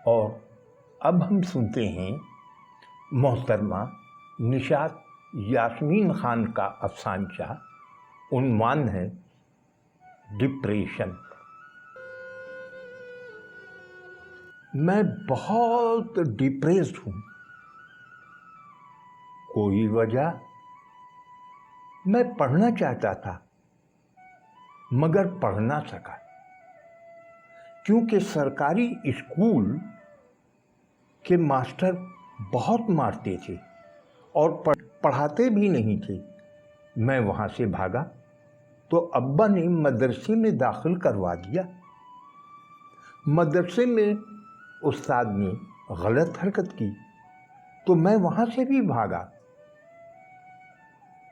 اور اب ہم سنتے ہیں محترمہ نشاط یاسمین خان کا افسانچہ، عنوان ہے ڈپریشن۔ میں بہت ڈپریسڈ ہوں۔ کوئی وجہ؟ میں پڑھنا چاہتا تھا مگر پڑھ نہ سکا، کیونکہ سرکاری اسکول کے ماسٹر بہت مارتے تھے اور پڑھاتے بھی نہیں تھے۔ میں وہاں سے بھاگا تو ابا نے مدرسے میں داخل کروا دیا۔ مدرسے میں استاد نے غلط حرکت کی تو میں وہاں سے بھی بھاگا۔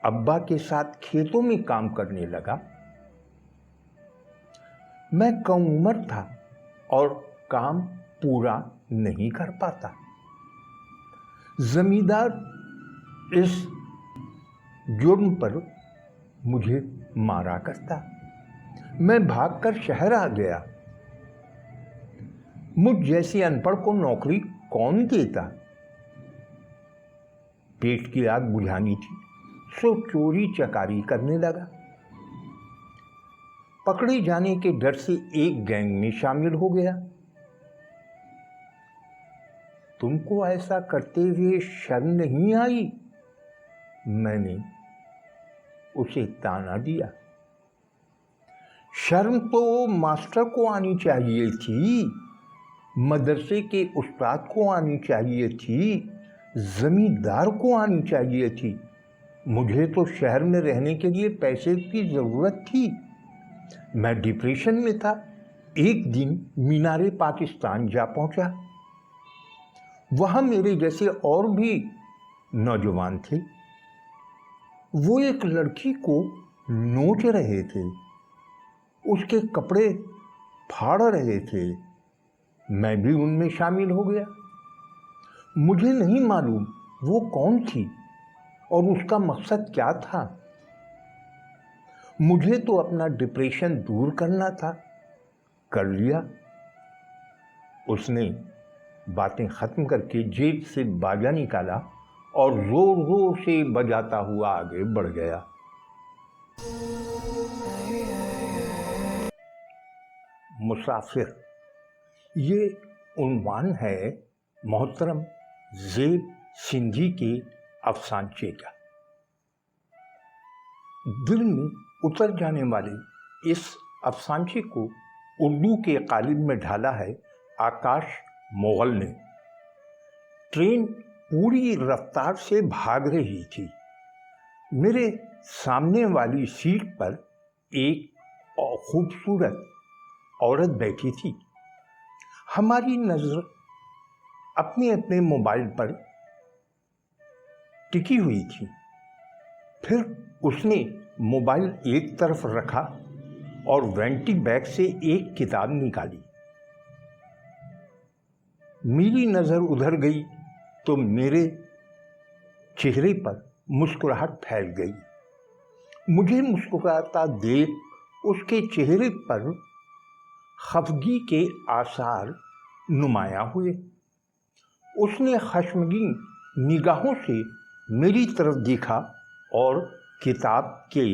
ابا کے ساتھ کھیتوں میں کام کرنے لگا۔ میں کم عمر تھا اور کام پورا نہیں کر پاتا۔ زمیندار اس جرم پر مجھے مارا کرتا۔ میں بھاگ کر شہر آ گیا۔ مجھ جیسے ان پڑھ کو نوکری کون دیتا؟ پیٹ کی آگ بجھانی تھی سو چوری چکاری کرنے لگا۔ پکڑے جانے کے ڈر سے ایک گینگ میں شامل ہو گیا۔ تم کو ایسا کرتے ہوئے شرم نہیں آئی؟ میں نے اسے تانا دیا۔ شرم تو ماسٹر کو آنی چاہیے تھی، مدرسے کے استاد کو آنی چاہیے تھی، زمیندار کو آنی چاہیے تھی۔ مجھے تو شہر میں رہنے کے لیے پیسے کی ضرورت تھی۔ میں ڈپریشن میں تھا۔ ایک دن مینار پاکستان جا پہنچا۔ وہاں میرے جیسے اور بھی نوجوان تھے۔ وہ ایک لڑکی کو نوچ رہے تھے، اس کے کپڑے پھاڑ رہے تھے۔ میں بھی ان میں شامل ہو گیا۔ مجھے نہیں معلوم وہ کون تھی اور اس کا مقصد کیا تھا۔ مجھے تو اپنا ڈپریشن دور کرنا تھا، کر لیا۔ اس نے باتیں ختم کر کے جیب سے باجا نکالا اور زور زور سے بجاتا ہوا آگے بڑھ گیا۔ مسافر، یہ عنوان ہے محترم زیب سندھی کے افسانچے کا۔ دل میں اتر جانے والے اس افسانچے کو اردو کے قالب میں ڈھالا ہے آکاش مغل نے۔ ٹرین پوری رفتار سے بھاگ رہی تھی۔ میرے سامنے والی سیٹ پر ایک خوبصورت عورت بیٹھی تھی۔ ہماری نظر اپنے اپنے موبائل پر ٹکی ہوئی تھی۔ پھر اس نے موبائل ایک طرف رکھا اور وینٹی بیگ سے ایک کتاب نکالی۔ میری نظر ادھر گئی تو میرے چہرے پر مسکراہٹ پھیل گئی۔ مجھے مسکراتا دیکھ اس کے چہرے پر خفگی کے آثار نمایاں ہوئے۔ اس نے خشمگین نگاہوں سے میری طرف دیکھا اور کتاب کے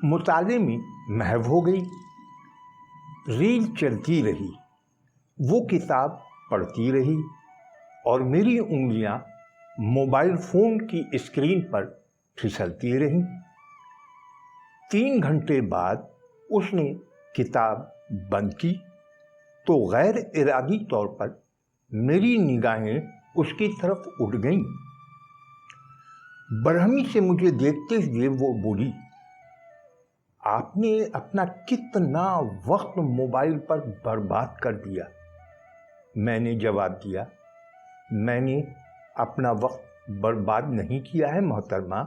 مطالعے میں محو ہو گئی۔ ریل چلتی رہی، وہ کتاب پڑھتی رہی اور میری انگلیاں موبائل فون کی اسکرین پر پھسلتی رہیں۔ 3 گھنٹے بعد اس نے کتاب بند کی تو غیر ارادی طور پر میری نگاہیں اس کی طرف اٹھ گئیں۔ برہمی سے مجھے دیکھتے ہوئے وہ بولی، آپ نے اپنا کتنا وقت موبائل پر برباد کر دیا۔ میں نے جواب دیا، میں نے اپنا وقت برباد نہیں کیا ہے محترمہ۔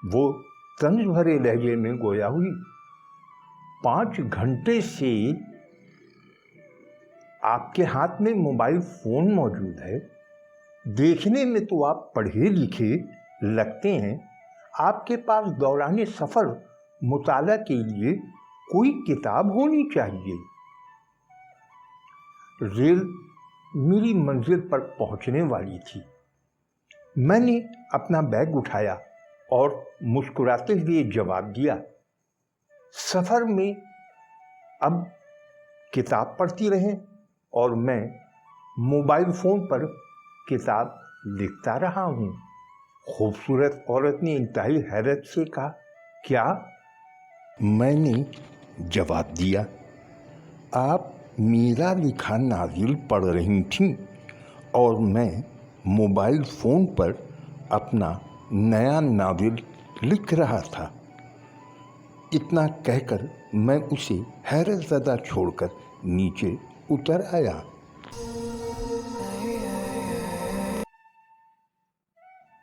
وہ طنز بھرے لہجے میں گویا ہوئی، 5 گھنٹے سے آپ کے ہاتھ میں موبائل فون موجود ہے۔ دیکھنے میں تو آپ پڑھے لکھے لگتے ہیں۔ آپ کے پاس دوران سفر مطالعہ کے لیے کوئی کتاب ہونی چاہیے۔ ریل میری منزل پر پہنچنے والی تھی۔ میں نے اپنا بیگ اٹھایا اور مسکراتے ہوئے جواب دیا، سفر میں اب کتاب پڑھتی رہیں، اور میں موبائل فون پر کتاب لکھتا رہا ہوں۔ خوبصورت عورت نے انتہائی حیرت سے کہا، کیا؟ میں نے جواب دیا، آپ میرا لکھا ناول پڑھ رہی تھیں اور میں موبائل فون پر اپنا نیا ناول لکھ رہا تھا۔ اتنا کہہ کر میں اسے حیرت زدہ چھوڑ کر نیچے اتر آیا۔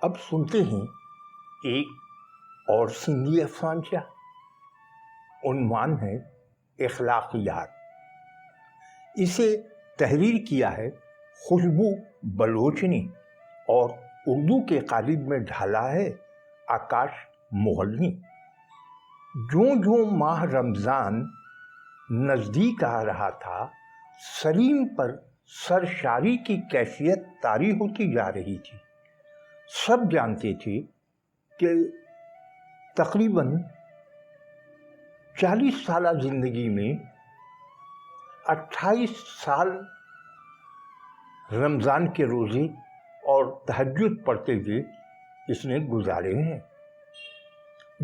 اب سنتے ہیں ایک اور سندھی افسانچہ، عنوان ہے اخلاقیات۔ اسے تحریر کیا ہے خوشبو بلوچ نے اور اردو کے قالب میں ڈھالا ہے آکاش مغل نے۔ جوں جوں ماہ رمضان نزدیک آ رہا تھا، سلیم پر سرشاری کی کیفیت طاری ہوتی جا رہی تھی۔ سب جانتے تھے کہ تقریباً 40 سالہ زندگی میں 28 سال رمضان کے روزے اور تہجد پڑھتے ہوئے اس نے گزارے ہیں۔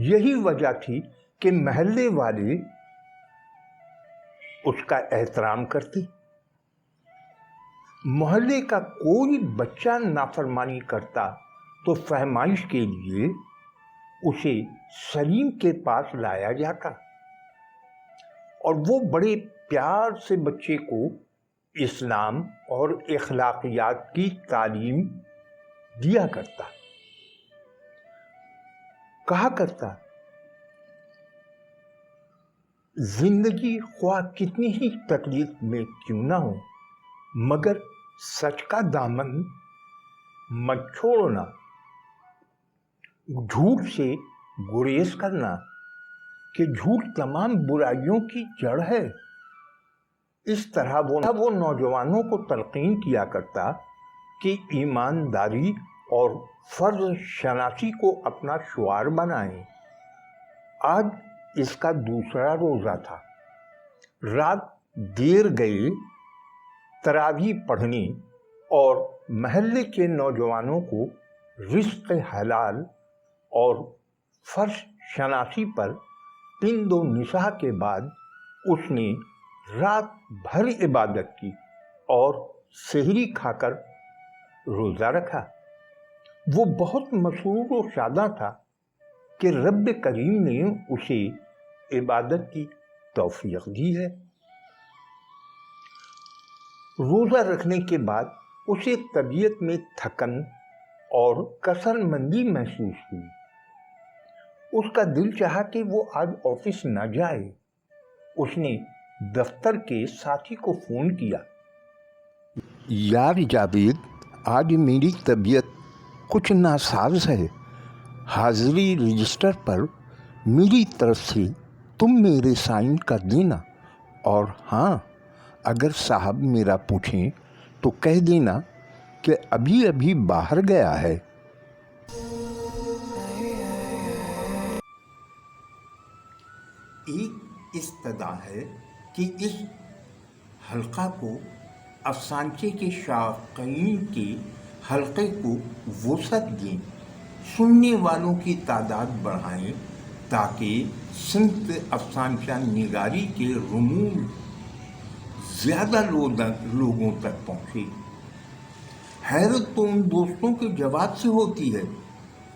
یہی وجہ تھی کہ محلے والے اس کا احترام کرتے۔ محلے کا کوئی بچہ نافرمانی کرتا تو فہمائش کے لیے اسے سلیم کے پاس لایا جاتا، اور وہ بڑے پیار سے بچے کو اسلام اور اخلاقیات کی تعلیم دیا کرتا۔ کہا کرتا، زندگی خواہ کتنی ہی تکلیف میں کیوں نہ ہو، مگر سچ کا دامن مت چھوڑنا، جھوٹ سے گریز کرنا کہ جھوٹ تمام برائیوں کی جڑ ہے۔ اس طرح وہ نوجوانوں کو تلقین کیا کرتا کہ ایمانداری اور فرض شناسی کو اپنا شعار بنائیں۔ آج اس کا دوسرا روزہ تھا۔ رات دیر گئے تراویح پڑھنے اور محلے کے نوجوانوں کو رزق حلال اور فرض شناسی پر پند و نساء کے بعد اس نے رات بھر عبادت کی اور سحری کھا کر روزہ رکھا۔ وہ بہت مسرور و شاداں تھا کہ رب کریم نے اسے عبادت کی توفیق دی ہے۔ روزہ رکھنے کے بعد اسے طبیعت میں تھکن اور کسل مندی محسوس ہوئی۔ اس کا دل چاہا کہ وہ آج آفس نہ جائے۔ اس نے دفتر کے ساتھی کو فون کیا، یار جاوید، آج میری طبیعت کچھ ناساز ہے، حاضری رجسٹر پر میری طرف سے تم میرے سائن کر دینا، اور ہاں، اگر صاحب میرا پوچھیں تو کہہ دینا کہ ابھی باہر گیا ہے۔ ایک استدعا ہے کہ اس حلقہ کو افسانچے کے شائقین کے حلقے کو وسعت دیں، سننے والوں کی تعداد بڑھائیں تاکہ صنف افسانچہ نگاری کے رموز زیادہ لوگوں تک پہنچے۔ حیرت تو ان دوستوں کے جواب سے ہوتی ہے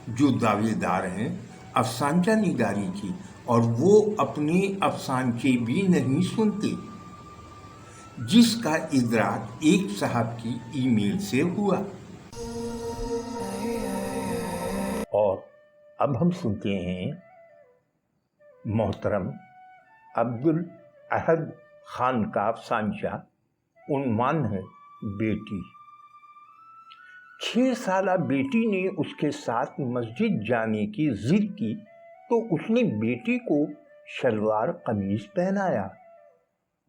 جو دعوے دار ہیں افسانچہ نگاری کی، اور وہ اپنے افسانچے بھی نہیں سنتے، جس کا ادراک ایک صاحب کی ای میل سے ہوا۔ اور اب ہم سنتے ہیں محترم عبدالاحد خان کا افسانچہ، عنوان ہے بیٹی۔ 6 سالہ بیٹی نے اس کے ساتھ مسجد جانے کی ضد کی تو اس نے بیٹی کو شلوار قمیض پہنایا۔